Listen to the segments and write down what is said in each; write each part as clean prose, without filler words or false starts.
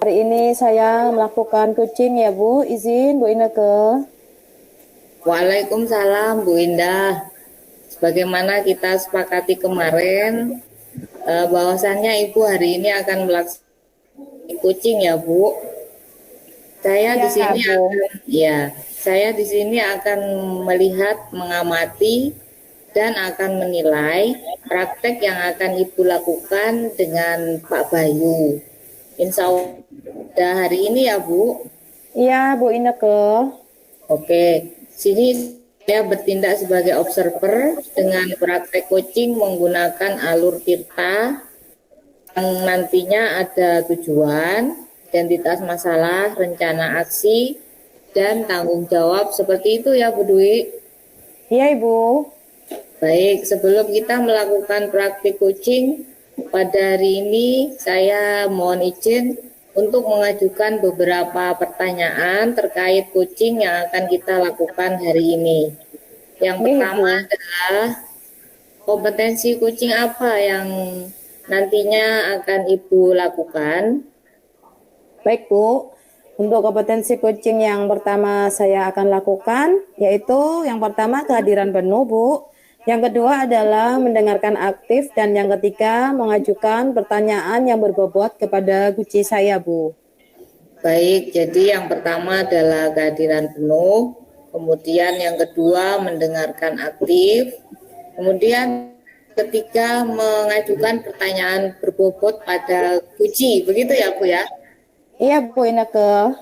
Hari ini saya melakukan coaching ya Bu, izin Bu Ineke. Waalaikumsalam Bu Indah. Sebagaimana kita sepakati kemarin, bahwasannya Ibu hari ini akan melaksanakan coaching ya Bu. Saya di Ya sini Bu. akan, ya, saya di sini akan melihat, mengamati, dan akan menilai praktek yang akan Ibu lakukan dengan Pak Bayu. Insya Allah hari ini ya Bu. Iya Bu Ineke. Oke, sini saya bertindak sebagai observer dengan praktek coaching menggunakan alur Tirta yang nantinya ada tujuan, identitas masalah, rencana aksi, dan tanggung jawab seperti itu ya Bu Dwi. Iya Ibu. Baik, sebelum kita melakukan praktik coaching pada hari ini, saya mohon izin untuk mengajukan beberapa pertanyaan terkait coaching yang akan kita lakukan hari ini. Yang Iya pertama Ibu. adalah kompetensi coaching apa yang nantinya akan Ibu lakukan? Baik Bu. Untuk kompetensi coaching yang pertama saya akan lakukan, yaitu yang pertama kehadiran penuh Bu. Yang kedua adalah mendengarkan aktif dan yang ketiga mengajukan pertanyaan yang berbobot kepada guci saya Bu. Baik, jadi yang pertama adalah kehadiran penuh, kemudian yang kedua mendengarkan aktif, kemudian ketiga mengajukan pertanyaan berbobot pada Guci, begitu ya Bu ya? Iya Bu Ineke.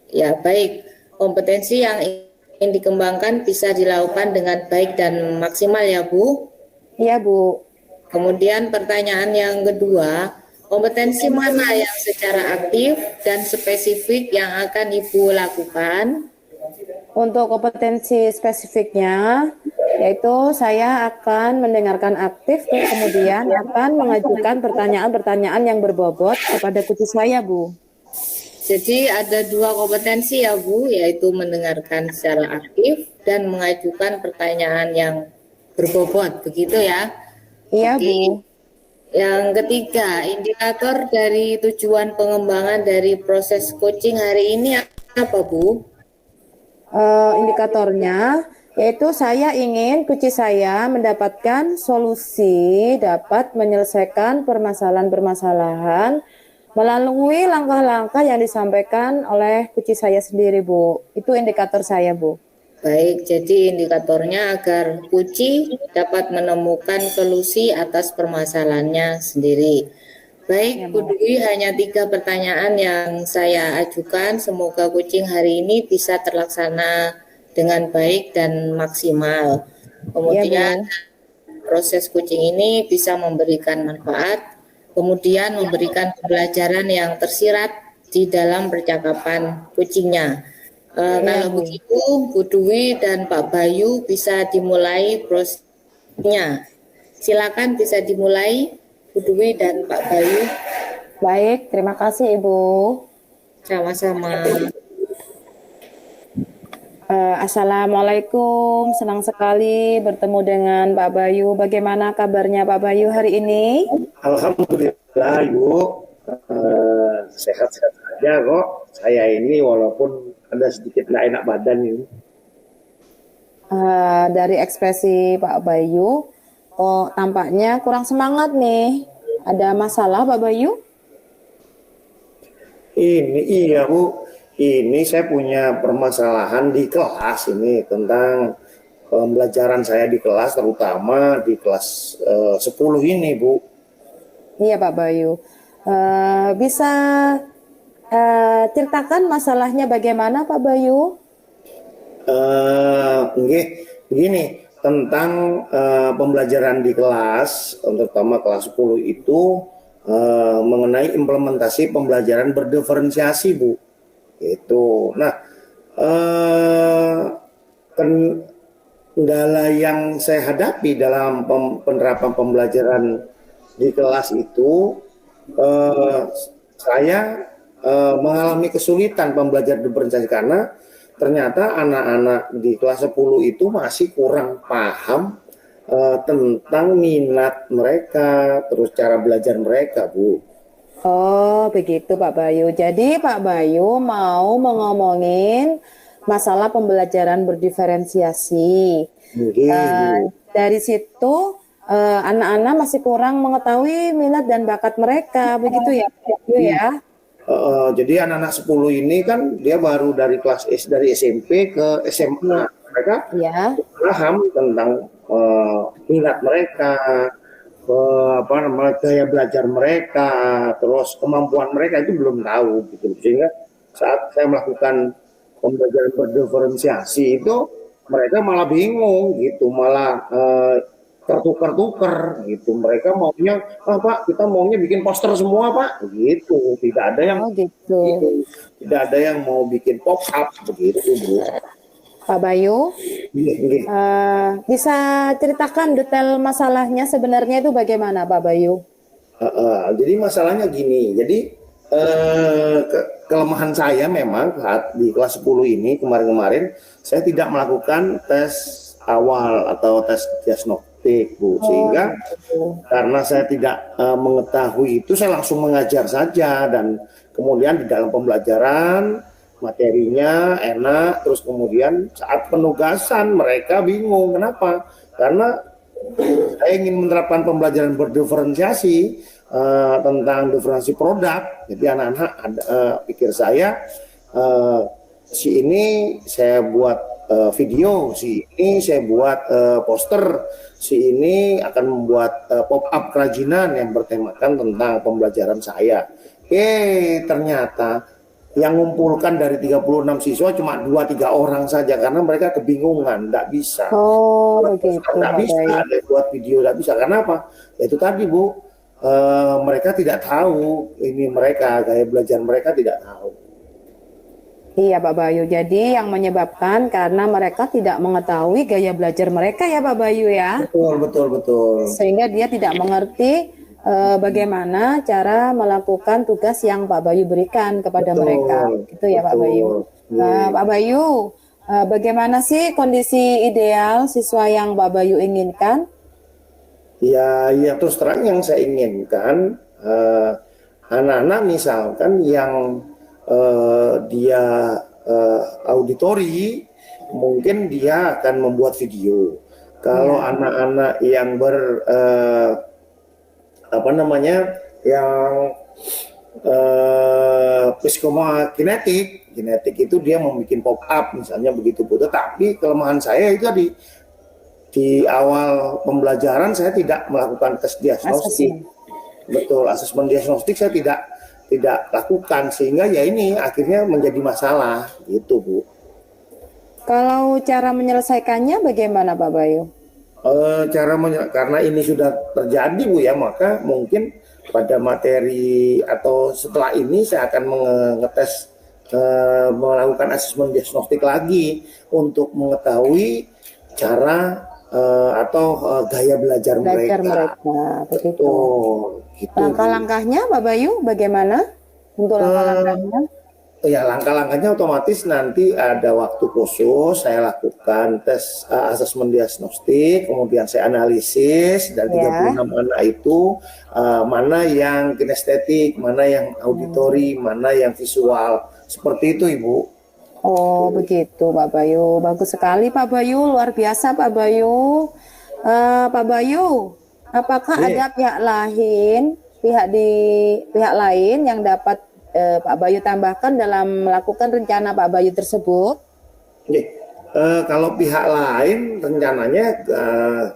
Ya baik, kompetensi yang ingin dikembangkan bisa dilakukan dengan baik dan maksimal ya Bu. Iya Bu. Kemudian pertanyaan yang kedua, kompetensi mana yang secara aktif dan spesifik yang akan Ibu lakukan? Untuk kompetensi spesifiknya, yaitu saya akan mendengarkan aktif, terus kemudian akan mengajukan pertanyaan-pertanyaan yang berbobot kepada kuci saya, Bu. Jadi ada dua kompetensi ya Bu, yaitu mendengarkan secara aktif dan mengajukan pertanyaan yang berbobot, begitu ya? Iya, Oke. Bu. Yang ketiga, indikator dari tujuan pengembangan dari proses coaching hari ini apa Bu? Indikatornya, yaitu saya ingin kuci saya mendapatkan solusi dapat menyelesaikan permasalahan-permasalahan melalui langkah-langkah yang disampaikan oleh kuci saya sendiri, Bu. Itu indikator saya, Bu. Baik, jadi indikatornya agar Kuci dapat menemukan solusi atas permasalahannya sendiri. Ya, Baik, Bu Bu. Dwi, hanya 3 pertanyaan yang saya ajukan. Semoga coaching hari ini bisa terlaksana dengan baik dan maksimal. Ya, Kemudian Bu. proses coaching ini bisa memberikan manfaat, kemudian memberikan pembelajaran yang tersirat di dalam percakapan coachingnya. Iya, Kalau Bu. begitu, Bu Dwi dan Pak Bayu bisa dimulai prosesnya. Silakan bisa dimulai, Bu Dwi dan Pak Bayu. Baik, terima kasih, Ibu. Sama-sama. Assalamualaikum, senang sekali bertemu dengan Pak Bayu. Bagaimana kabarnya Pak Bayu hari ini? Alhamdulillah, Ibu. Sehat-sehat saja kok. Saya ini walaupun ada sedikit nggak enak badan ini. Dari ekspresi Pak Bayu, kok tampaknya kurang semangat nih. Ada masalah Pak Bayu? Ini iya, Bu. Ini saya punya permasalahan di kelas ini tentang pembelajaran saya di kelas, terutama di kelas 10 ini, Bu. Iya Pak Bayu. Bisa ceritakan masalahnya bagaimana Pak Bayu? Nggih, begini tentang pembelajaran di kelas, terutama kelas 10 itu mengenai implementasi pembelajaran berdiferensiasi, Bu. Itu. Nah, eh, kendala yang saya hadapi dalam penerapan pembelajaran di kelas itu, saya mengalami kesulitan pembelajaran diferensiasi karena ternyata anak-anak di kelas 10 itu masih kurang paham tentang minat mereka, terus cara belajar mereka, Bu. Oh, begitu Pak Bayu. Jadi Pak Bayu mau ngomongin masalah pembelajaran berdiferensiasi. Eh, Oke. dari situ anak-anak masih kurang mengetahui minat dan bakat mereka, begitu ya Pak Bayu ya? Jadi anak-anak 10 ini kan dia baru dari kelas S, dari SMP ke SMA. Mereka Ya. paham tentang minat mereka, apa namanya, gaya belajar mereka, terus kemampuan mereka itu belum tahu gitu. Sehingga saat saya melakukan pembelajaran berdiferensiasi itu mereka malah bingung gitu, malah tertukar-tukar gitu. Mereka maunya, ah Pak, kita maunya bikin poster semua Pak, gitu. Tidak ada yang Oh, gitu. gitu. Tidak ada yang mau bikin pop up begitu, Bu. Pak Bayu, Iya, iya. bisa ceritakan detail masalahnya sebenarnya itu bagaimana Pak Bayu? Jadi masalahnya gini, jadi kelemahan saya memang saat di kelas 10 ini kemarin-kemarin saya tidak melakukan tes awal atau tes diagnostik, Bu, Oh, sehingga gitu. karena saya tidak mengetahui itu saya langsung mengajar saja, dan kemudian di dalam pembelajaran materinya enak, terus kemudian saat penugasan mereka bingung. Kenapa? Karena saya ingin menerapkan pembelajaran berdiferensiasi tentang diferensiasi produk. Jadi anak-anak pikir saya, eh, si ini saya buat video, si ini saya buat poster, si ini akan membuat pop up kerajinan yang bertemakan tentang pembelajaran saya. Ternyata yang mengumpulkan dari 36 siswa cuma 2-3 orang saja karena mereka kebingungan, tidak bisa. Oh, begitu Nggak Pak bisa Bayu. ada buat video, nggak bisa. Karena apa? Ya itu tadi, Bu. Mereka tidak tahu ini, mereka gaya belajar mereka tidak tahu. Iya Pak Bayu, jadi yang menyebabkan karena mereka tidak mengetahui gaya belajar mereka ya Pak Bayu ya, Betul, betul, betul. sehingga dia tidak mengerti bagaimana cara melakukan tugas yang Pak Bayu berikan kepada mereka, Betul, gitu ya Pak Bayu. betul. Iya. Pak Bayu, bagaimana sih kondisi ideal siswa yang Pak Bayu inginkan? Ya, ya terus terang yang saya inginkan anak-anak misalkan yang dia auditori, mungkin dia akan membuat video. Kalau Ya, anak-anak yang apa namanya, yang psikokinetik, kinetik itu dia membuat pop up misalnya begitu, Bu. Tetapi kelemahan saya itu di awal pembelajaran saya tidak melakukan tes diagnostik. asesmen. Betul, asesmen diagnostik saya tidak lakukan, sehingga ya ini akhirnya menjadi masalah gitu, Bu. Kalau cara menyelesaikannya bagaimana Pak Bayu? Karena ini sudah terjadi, Bu, ya, maka mungkin pada materi atau setelah ini saya akan mengetes, melakukan asesmen diagnostik lagi untuk mengetahui cara atau gaya belajar Belajar mereka. mereka, begitu. Betul, gitu. Langkah-langkahnya Pak Bayu bagaimana? Untuk langkah-langkahnya? Ya, langkah-langkahnya otomatis nanti ada waktu khusus saya lakukan tes asesmen diagnostik, kemudian saya analisis dari Ya. 36 anak itu, mana yang kinestetik, mana yang auditori, mana yang visual. Seperti itu, Ibu. Oh, begitu Pak Bayu. Bagus sekali Pak Bayu, luar biasa Pak Bayu. Pak Bayu, apakah Iya. ada pihak lain yang dapat Pak Bayu tambahkan dalam melakukan rencana Pak Bayu tersebut? Oke. Kalau pihak lain rencananya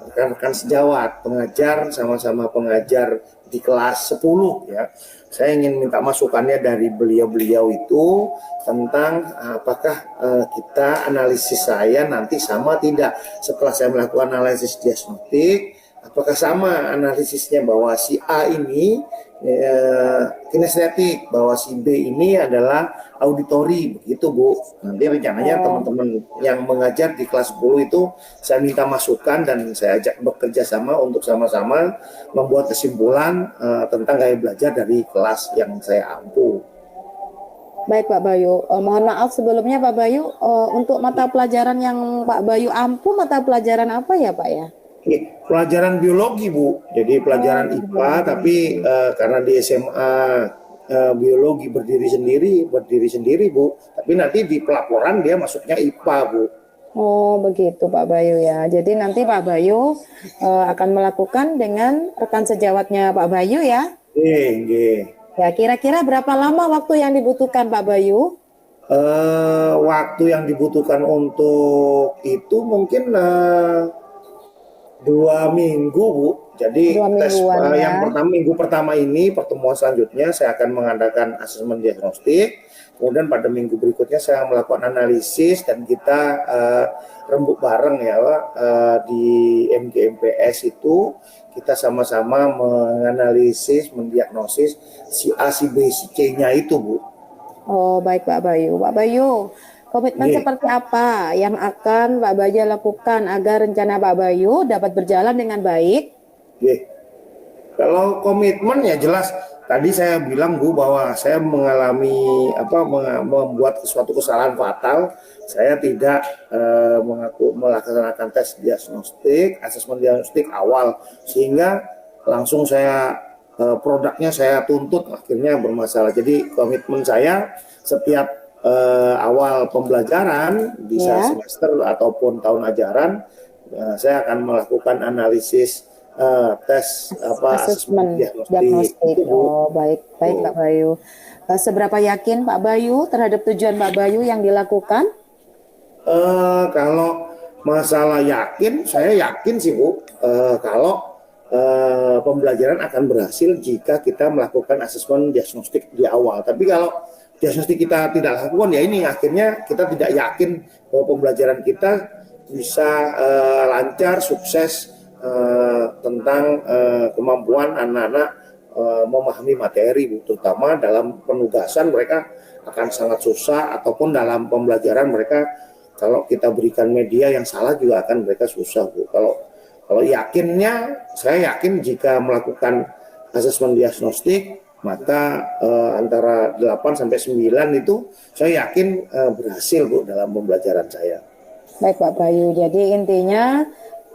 rekan-rekan sejawat, pengajar, sama-sama pengajar di kelas 10 ya. Saya ingin minta masukannya dari beliau-beliau itu tentang apakah kita analisis saya nanti sama tidak setelah saya melakukan analisis diagnostik, apakah sama analisisnya bahwa si A ini kinestetik, bahwa si B ini adalah auditori, begitu, Bu. Nanti rencananya teman-teman yang mengajar di kelas 10 itu saya minta masukan dan saya ajak bekerja sama untuk sama-sama membuat kesimpulan tentang gaya belajar dari kelas yang saya ampu. Baik Pak Bayu, mohon maaf sebelumnya Pak Bayu, untuk mata pelajaran yang Pak Bayu ampu, mata pelajaran apa ya Pak ya? Pelajaran biologi, Bu. Jadi pelajaran IPA, tapi karena di SMA biologi berdiri sendiri Bu, tapi nanti di pelaporan dia masuknya IPA Bu. Oh, begitu Pak Bayu ya. Jadi nanti Pak Bayu akan melakukan dengan rekan sejawatnya Pak Bayu ya. Nggih. Ya, kira-kira berapa lama waktu yang dibutuhkan Pak Bayu? Waktu yang dibutuhkan untuk itu mungkin 2 minggu Bu. Jadi 2 tes mingguan ya. yang minggu pertama ini, pertemuan selanjutnya saya akan mengadakan asesmen diagnostik. Kemudian pada minggu berikutnya saya melakukan analisis dan kita rembuk bareng ya Pak, di MGMPS itu kita sama-sama menganalisis, mendiagnosis si A, si B, si C-nya itu Bu. Oh, baik Pak Bayu. Pak Bayu, komitmen Nggih. seperti apa yang akan Pak Bayu lakukan agar rencana Pak Bayu dapat berjalan dengan baik? Oke. Kalau komitmen ya jelas tadi saya bilang Bu bahwa saya mengalami membuat suatu kesalahan fatal. Saya tidak melaksanakan tes diagnostik, asesmen diagnostik awal sehingga langsung saya produknya saya tuntut akhirnya bermasalah. Jadi komitmen saya setiap awal pembelajaran bisa semester ataupun tahun ajaran saya akan melakukan analisis tes Asesmen diagnostik. diagnostik. Oh, baik Pak Bayu. Seberapa yakin Pak Bayu terhadap tujuan Pak Bayu yang dilakukan? Kalau masalah yakin, saya yakin sih Bu. Kalau pembelajaran akan berhasil jika kita melakukan asesmen diagnostik di awal. Tapi kalau diagnostik kita tidak lakukan, ya ini akhirnya kita tidak yakin bahwa pembelajaran kita bisa lancar, sukses tentang kemampuan anak-anak memahami materi, Bu. Terutama dalam penugasan mereka akan sangat susah, ataupun dalam pembelajaran mereka kalau kita berikan media yang salah juga akan mereka susah Bu. Kalau yakinnya, saya yakin jika melakukan asesmen diagnostik maka antara 8 sampai 9 itu saya yakin berhasil Bu dalam pembelajaran saya. Baik Pak Bayu. Jadi intinya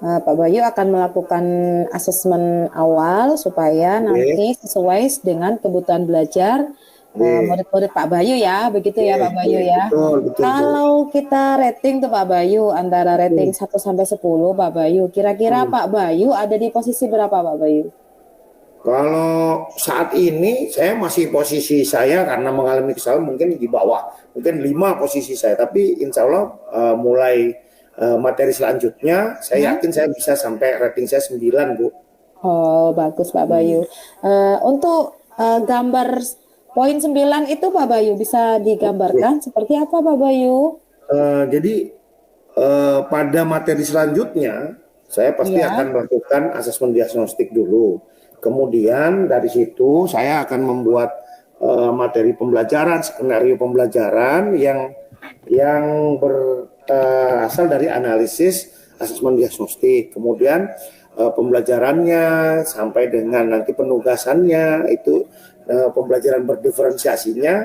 Pak Bayu akan melakukan asesmen awal supaya nanti sesuai dengan kebutuhan belajar murid-murid Pak Bayu ya, begitu ya Pak Bayu ya. Betul. Kalau kita rating tuh Pak Bayu antara rating 1 sampai 10 Pak Bayu, kira-kira Pak Bayu ada di posisi berapa Pak Bayu? Kalau saat ini saya masih posisi saya karena mengalami kesalahan mungkin di bawah, mungkin 5 posisi saya, tapi insya Allah mulai materi selanjutnya saya yakin saya bisa sampai rating saya 9 Bu. Oh bagus Pak Bayu. Untuk gambar poin 9 itu Pak Bayu bisa digambarkan seperti apa Pak Bayu? Jadi pada materi selanjutnya saya pasti akan melakukan asesmen diagnostik dulu. Kemudian dari situ saya akan membuat materi pembelajaran, skenario pembelajaran yang berasal dari analisis asesmen diagnostik. Kemudian pembelajarannya sampai dengan nanti penugasannya itu pembelajaran berdiferensiasinya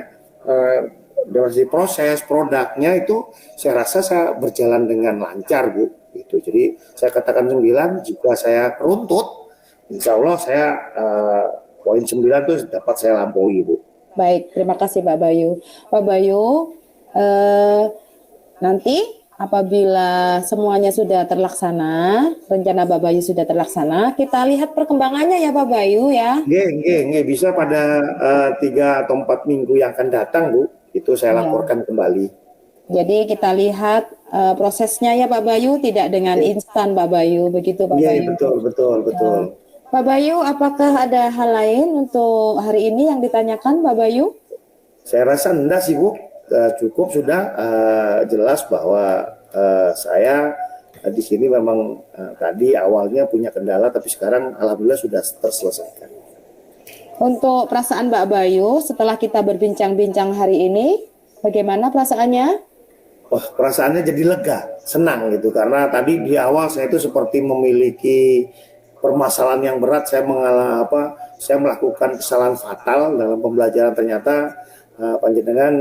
dari proses produknya itu saya rasa saya berjalan dengan lancar Bu. Itu jadi saya katakan 9, jika saya runtut insya Allah saya poin 9 itu dapat saya lampaui Bu. Baik, terima kasih Pak Bayu. Pak Bayu, nanti apabila semuanya sudah terlaksana, rencana Pak Bayu sudah terlaksana, kita lihat perkembangannya ya Pak Bayu ya. Nggih, bisa pada 3 atau 4 minggu yang akan datang Bu, itu saya laporkan kembali. Jadi kita lihat prosesnya ya Pak Bayu, tidak dengan instan Pak Bayu, begitu Pak Bayu. Betul. Pak Bayu, apakah ada hal lain untuk hari ini yang ditanyakan Pak Bayu? Saya rasa enggak sih Bu, cukup sudah jelas bahwa saya di sini memang tadi awalnya punya kendala, tapi sekarang alhamdulillah sudah terselesaikan. Untuk perasaan Mbak Bayu setelah kita berbincang-bincang hari ini, bagaimana perasaannya? Wah, perasaannya jadi lega, senang gitu, karena tadi di awal saya itu seperti memiliki permasalahan yang berat, saya melakukan kesalahan fatal dalam pembelajaran, ternyata panjenengan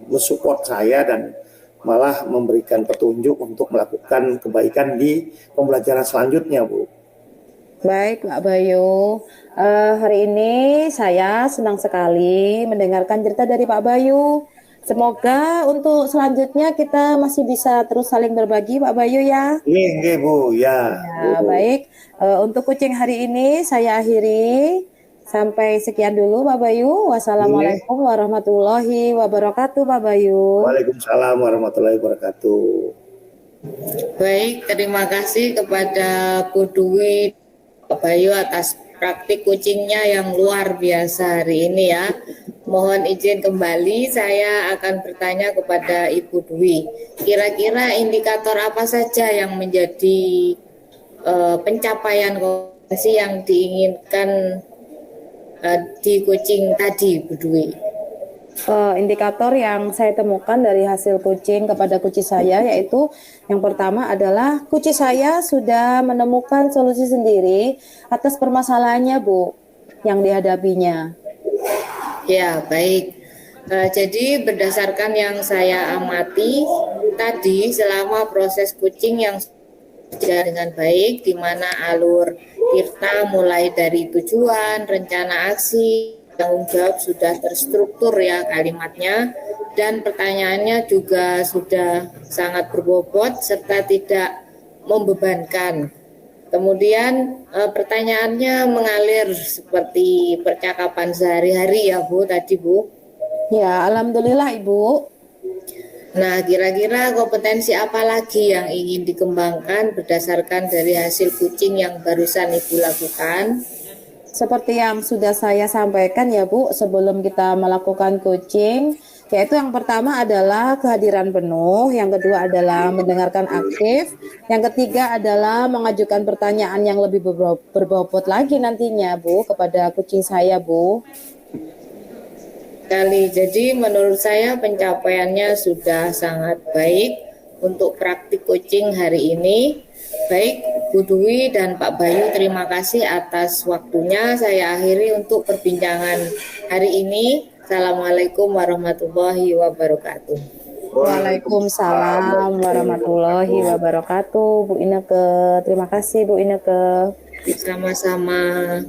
mensupport saya dan malah memberikan petunjuk untuk melakukan kebaikan di pembelajaran selanjutnya Bu. Baik, Pak Bayu. Hari ini saya senang sekali mendengarkan cerita dari Pak Bayu. Semoga untuk selanjutnya kita masih bisa terus saling berbagi, Pak Bayu ya. Nggih, Bu, ya, Ya, Bu. baik. Untuk kucing hari ini saya akhiri. Sampai sekian dulu, Pak Bayu. Nggih. Wassalamualaikum warahmatullahi wabarakatuh, Pak Bayu. Waalaikumsalam warahmatullahi wabarakatuh. Baik, terima kasih kepada Bu Dwi Pak Bayu atas praktik kucingnya yang luar biasa hari ini ya. Mohon izin kembali, saya akan bertanya kepada Ibu Dwi. Kira-kira indikator apa saja yang menjadi pencapaian kompetensi yang diinginkan di kucing tadi, Bu Dwi? Indikator yang saya temukan dari hasil kucing kepada kucing saya yaitu yang pertama adalah kucing saya sudah menemukan solusi sendiri atas permasalahannya, Bu, yang dihadapinya. Ya, baik. Jadi berdasarkan yang saya amati tadi selama proses kucing yang berjalan dengan baik, di mana alur Tirta mulai dari tujuan, rencana aksi, tanggung jawab sudah terstruktur ya kalimatnya, dan pertanyaannya juga sudah sangat berbobot serta tidak membebankan. Kemudian pertanyaannya mengalir seperti percakapan sehari-hari ya Bu tadi Bu. Ya, alhamdulillah Ibu. Nah, kira-kira kompetensi apa lagi yang ingin dikembangkan berdasarkan dari hasil kucing yang barusan Ibu lakukan? Seperti yang sudah saya sampaikan ya Bu, sebelum kita melakukan coaching, yaitu yang pertama adalah kehadiran penuh, yang kedua adalah mendengarkan aktif, yang ketiga adalah mengajukan pertanyaan yang lebih berbobot lagi nantinya Bu kepada kucing saya Bu. Jadi menurut saya pencapaiannya sudah sangat baik untuk praktik coaching hari ini. Baik Bu Dwi dan Pak Bayu, terima kasih atas waktunya. Saya akhiri untuk perbincangan hari ini. Assalamualaikum warahmatullahi wabarakatuh. Waalaikumsalam warahmatullahi wabarakatuh. Bu Ineke, terima kasih Bu Ineke. Sama-sama.